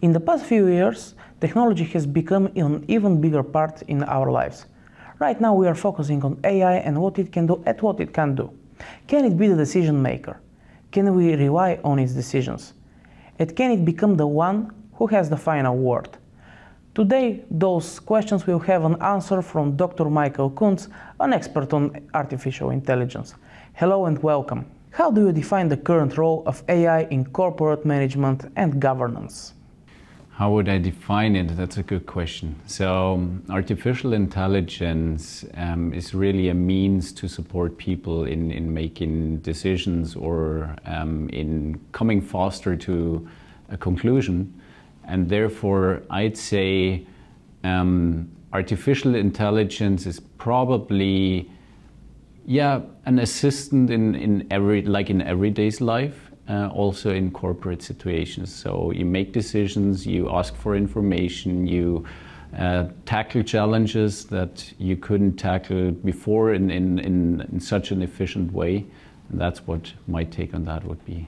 In the past few years, technology has become an even bigger part in our lives. Right now we are focusing on AI and what it can do and what it can't do. Can it be the decision maker? Can we rely on its decisions? And can it become the one who has the final word? Today, those questions will have an answer from Dr. Michael Kunz, an expert on artificial intelligence. Hello and welcome. How do you define the current role of AI in corporate management and governance? How would I define it? That's a good question. So, artificial intelligence is really a means to support people in making decisions or in coming faster to a conclusion. And therefore, I'd say artificial intelligence is probably, an assistant in everyday's life, also in corporate situations. So you make decisions, you ask for information, you tackle challenges that you couldn't tackle before in such an efficient way. And that's what my take on that would be.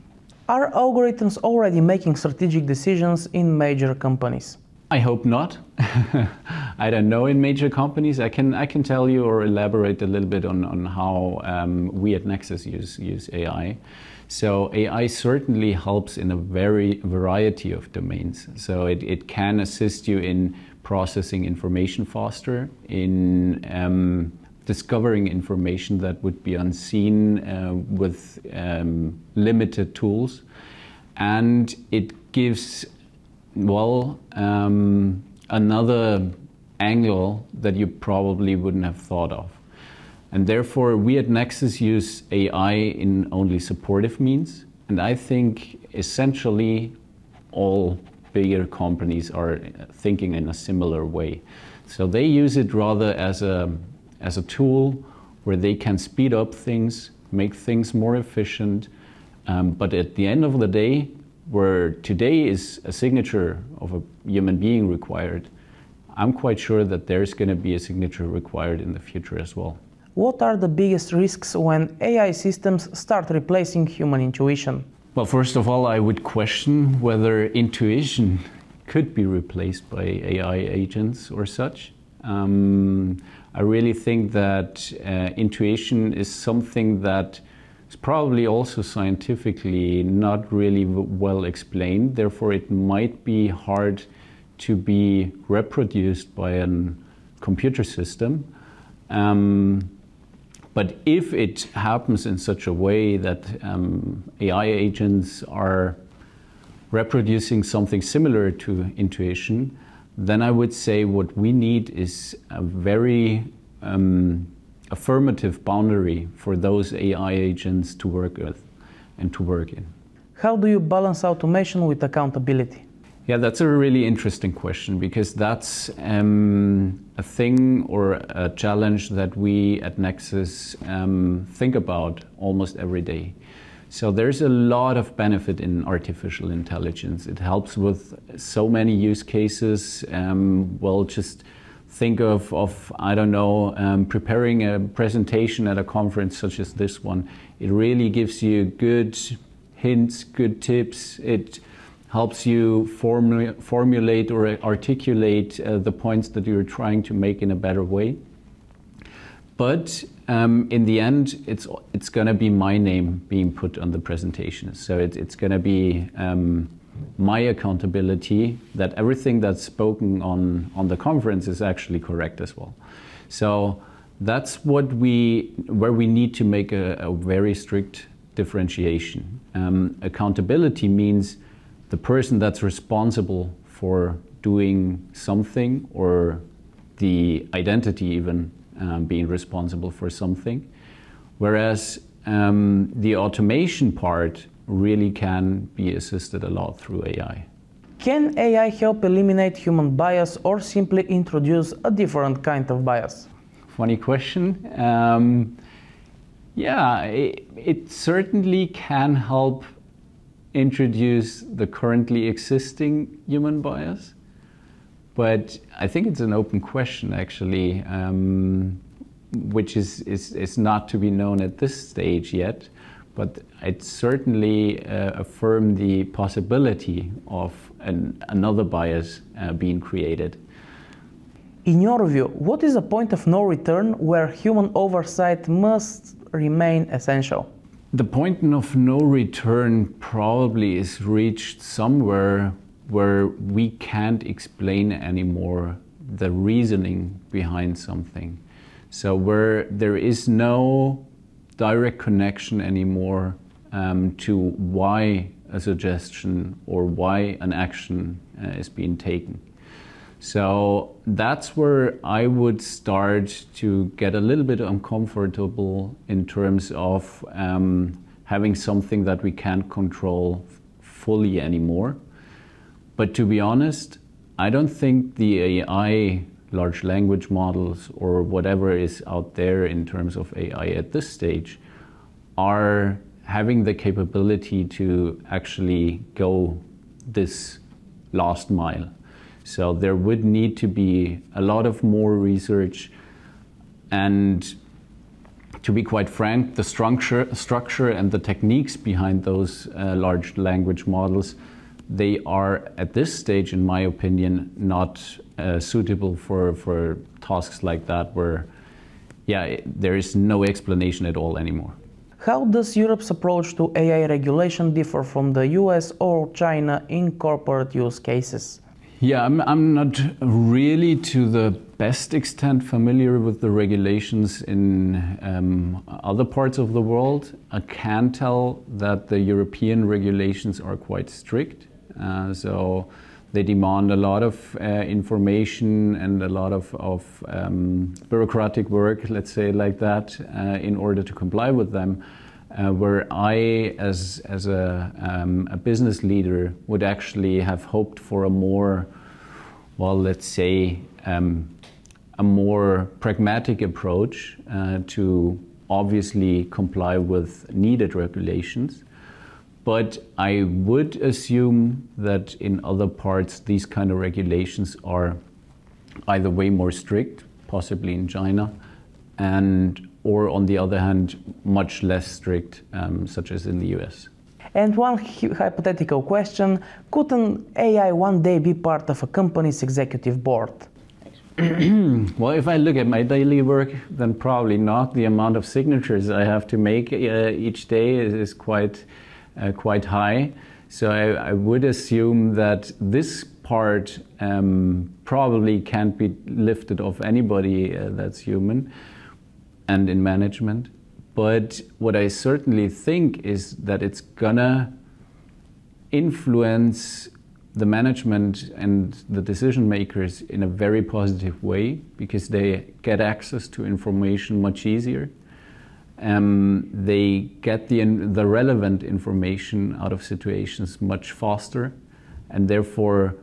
Are algorithms already making strategic decisions in major companies? I hope not. I don't know in major companies. I can tell you or elaborate a little bit on how we at Nexus use AI. So AI certainly helps in a variety of domains. So it can assist you in processing information faster, in discovering information that would be unseen with limited tools, and it gives, another angle that you probably wouldn't have thought of. And therefore, we at Nexus use AI in only supportive means, and I think essentially all bigger companies are thinking in a similar way. So they use it rather as a tool where they can speed up things, make things more efficient. But at the end of the day, where today is a signature of a human being required, I'm quite sure that there's going to be a signature required in the future as well. What are the biggest risks when AI systems start replacing human intuition? Well, first of all, I would question whether intuition could be replaced by AI agents or such. I really think that intuition is something that is probably also scientifically not really well explained. Therefore, it might be hard to be reproduced by a computer system. But if it happens in such a way that AI agents are reproducing something similar to intuition, then I would say what we need is a very affirmative boundary for those AI agents to work with and to work in. How do you balance automation with accountability? Yeah, that's a really interesting question, because that's a thing or a challenge that we at Nexus think about almost every day. So there's a lot of benefit in artificial intelligence. It helps with so many use cases. Just think of preparing a presentation at a conference such as this one. It really gives you good hints, good tips. It helps you formulate or articulate the points that you're trying to make in a better way. But in the end, it's going to be my name being put on the presentation. So it's going to be my accountability that everything that's spoken on the conference is actually correct as well. So that's where we need to make a very strict differentiation. Accountability means the person that's responsible for doing something, or the identity even being responsible for something, whereas the automation part really can be assisted a lot through AI. Can AI help eliminate human bias or simply introduce a different kind of bias? Funny question. It certainly can help introduce the currently existing human bias, but I think it's an open question actually, which is not to be known at this stage yet. but it certainly affirmed the possibility of another bias being created. In your view, what is the point of no return where human oversight must remain essential? The point of no return probably is reached somewhere where we can't explain anymore the reasoning behind something. So where there is no direct connection anymore to why a suggestion or why an action is being taken. So that's where I would start to get a little bit uncomfortable in terms of having something that we can't control fully anymore. But to be honest, I don't think the AI, large language models, or whatever is out there in terms of AI at this stage are having the capability to actually go this last mile. So there would need to be a lot of more research, and to be quite frank, the structure and the techniques behind those large language models, they are at this stage, in my opinion, not suitable for tasks like that where, there is no explanation at all anymore. How does Europe's approach to AI regulation differ from the US or China in corporate use cases? Yeah, I'm not really to the best extent familiar with the regulations in other parts of the world. I can tell that the European regulations are quite strict. So they demand a lot of information and a lot of bureaucratic work, let's say like that, in order to comply with them. Where I, as a business leader, would actually have hoped for a more, well, let's say, a more pragmatic approach to obviously comply with needed regulations. But I would assume that in other parts, these kind of regulations are either way more strict, possibly in China, or on the other hand, much less strict, such as in the US. And one hypothetical question, could an AI one day be part of a company's executive board? Well, if I look at my daily work, then probably not. The amount of signatures I have to make each day is quite high. So I would assume that this part probably can't be lifted off anybody that's human and in management. But what I certainly think is that it's gonna influence the management and the decision makers in a very positive way, because they get access to information much easier. They get the relevant information out of situations much faster, and therefore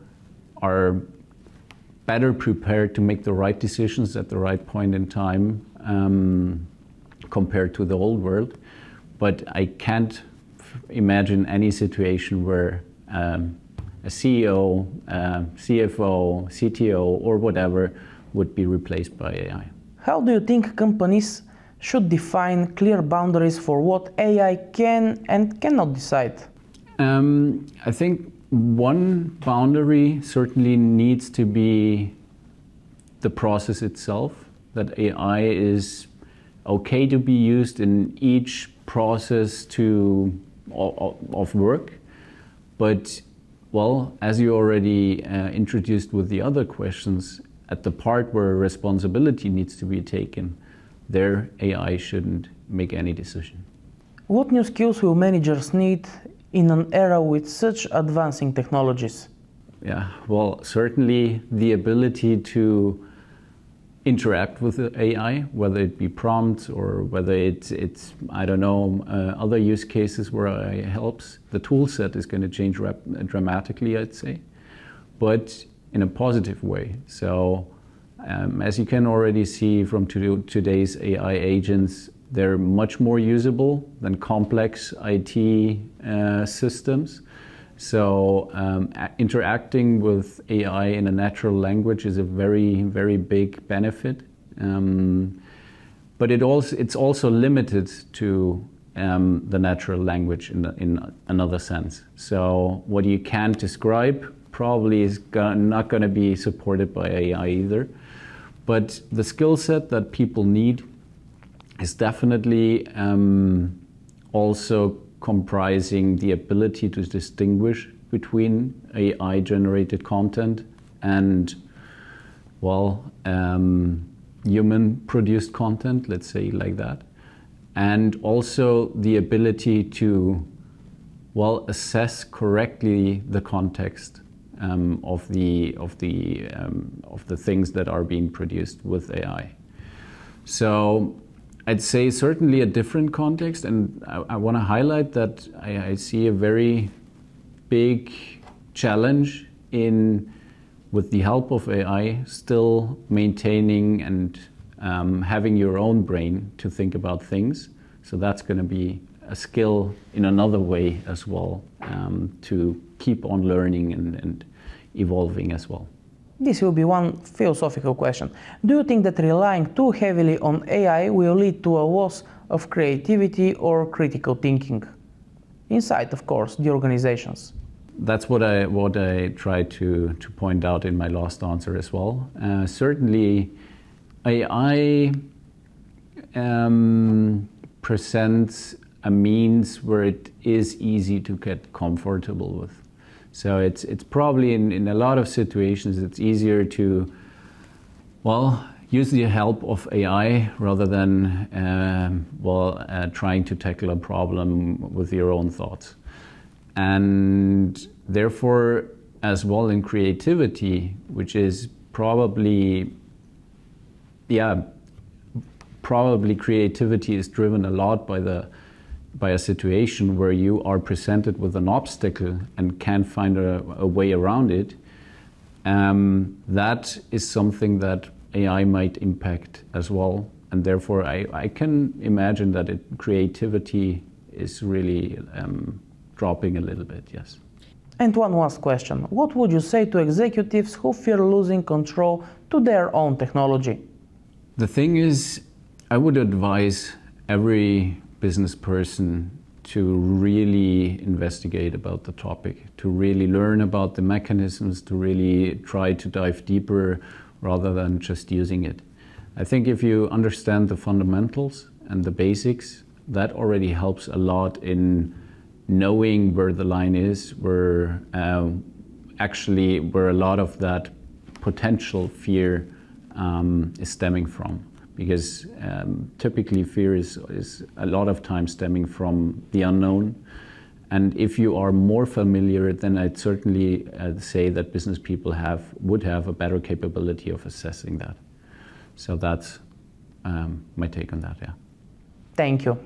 are better prepared to make the right decisions at the right point in time compared to the old world. But I can't imagine any situation where a CEO, CFO, CTO, or whatever would be replaced by AI. How do you think companies should define clear boundaries for what AI can and cannot decide? I think one boundary certainly needs to be the process itself, that AI is okay to be used in each process of work. But, well, as you already introduced with the other questions, at the part where responsibility needs to be taken, there AI shouldn't make any decision. What new skills will managers need in an era with such advancing technologies? Yeah, well, certainly the ability to interact with the AI, whether it be prompts or whether it's I don't know, other use cases where AI helps. The tool set is going to change dramatically, I'd say, but in a positive way. So as you can already see from today's AI agents, they're much more usable than complex IT systems. So interacting with AI in a natural language is a very, very big benefit. But it's also limited to the natural language in another sense. So what you can't describe probably is not going to be supported by AI either. But the skill set that people need is definitely also comprising the ability to distinguish between AI-generated content and, well, human-produced content, let's say like that. And also the ability to, well, assess correctly the context of the things that are being produced with AI. So I'd say certainly a different context, and I want to highlight that I see a very big challenge in, with the help of AI, still maintaining and having your own brain to think about things. So that's going to be a skill in another way as well, to keep on learning and evolving as well. This will be one philosophical question. Do you think that relying too heavily on AI will lead to a loss of creativity or critical thinking? Inside, of course, the organizations. That's what I tried to point out in my last answer as well. Certainly, AI presents a means where it is easy to get comfortable with. So it's probably in a lot of situations it's easier to, well, use the help of AI rather than trying to tackle a problem with your own thoughts. And therefore, as well in creativity, which is probably creativity is driven a lot by a situation where you are presented with an obstacle and can't find a way around it. That is something that AI might impact as well. And therefore, I can imagine that creativity is really dropping a little bit, yes. And one last question. What would you say to executives who fear losing control to their own technology? The thing is, I would advise every business person to really investigate about the topic, to really learn about the mechanisms, to really try to dive deeper rather than just using it. I think if you understand the fundamentals and the basics, that already helps a lot in knowing where the line is, where a lot of that potential fear is stemming from. Because typically fear is a lot of times stemming from the unknown. And if you are more familiar, then I'd certainly say that business people would have a better capability of assessing that. So that's my take on that, yeah. Thank you.